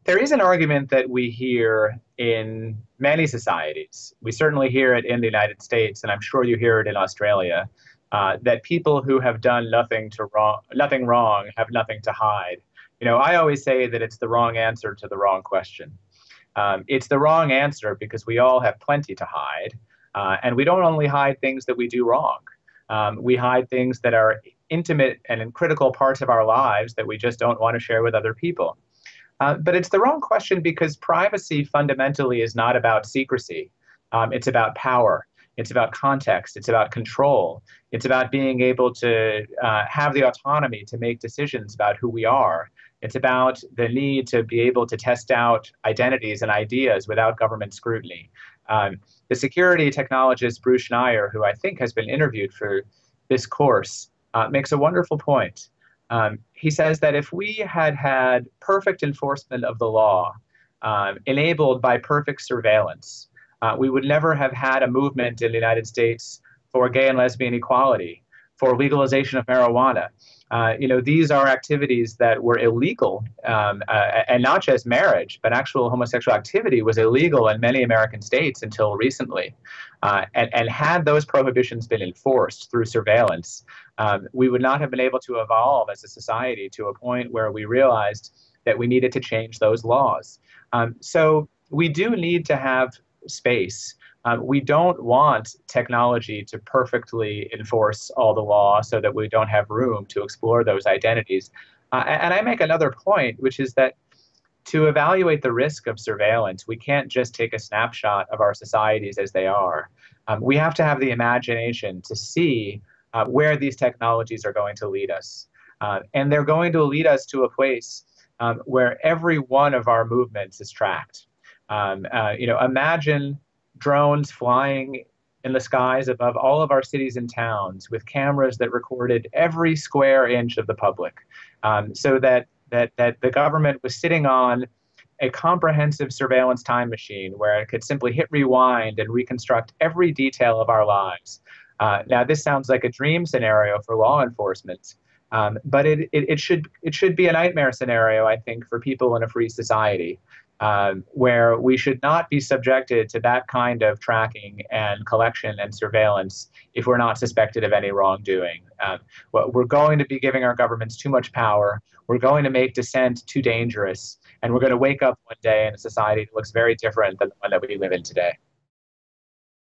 There is an argument that we hear in many societies. We certainly hear it in the United States, and I'm sure you hear it in Australia, that people who have done nothing wrong have nothing to hide. I always say that it's the wrong answer to the wrong question. It's the wrong answer because we all have plenty to hide, and we don't only hide things that we do wrong. We hide things that are intimate and critical parts of our lives that we just don't want to share with other people. But it's the wrong question because privacy fundamentally is not about secrecy. It's about power. It's about context. It's about control. It's about being able to have the autonomy to make decisions about who we are. It's about the need to be able to test out identities and ideas without government scrutiny. The security technologist Bruce Schneier, who I think has been interviewed for this course, makes a wonderful point. He says that if we had had perfect enforcement of the law, enabled by perfect surveillance, we would never have had a movement in the United States for gay and lesbian equality, for legalization of marijuana. These are activities that were illegal, and not just marriage, but actual homosexual activity was illegal in many American states until recently. And had those prohibitions been enforced through surveillance, we would not have been able to evolve as a society to a point where we realized that we needed to change those laws. So we do need to have space. We don't want technology to perfectly enforce all the law so that we don't have room to explore those identities. And I make another point, which is that to evaluate the risk of surveillance, we can't just take a snapshot of our societies as they are. We have to have the imagination to see where these technologies are going to lead us. And they're going to lead us to a place where every one of our movements is tracked. Imagine drones flying in the skies above all of our cities and towns with cameras that recorded every square inch of the public, so that the government was sitting on a comprehensive surveillance time machine where it could simply hit rewind and reconstruct every detail of our lives. Now, this sounds like a dream scenario for law enforcement, but it should be a nightmare scenario, I think, for people in a free society. Where we should not be subjected to that kind of tracking and collection and surveillance if we're not suspected of any wrongdoing. We're going to be giving our governments too much power. We're going to make dissent too dangerous. And we're going to wake up one day in a society that looks very different than the one that we live in today.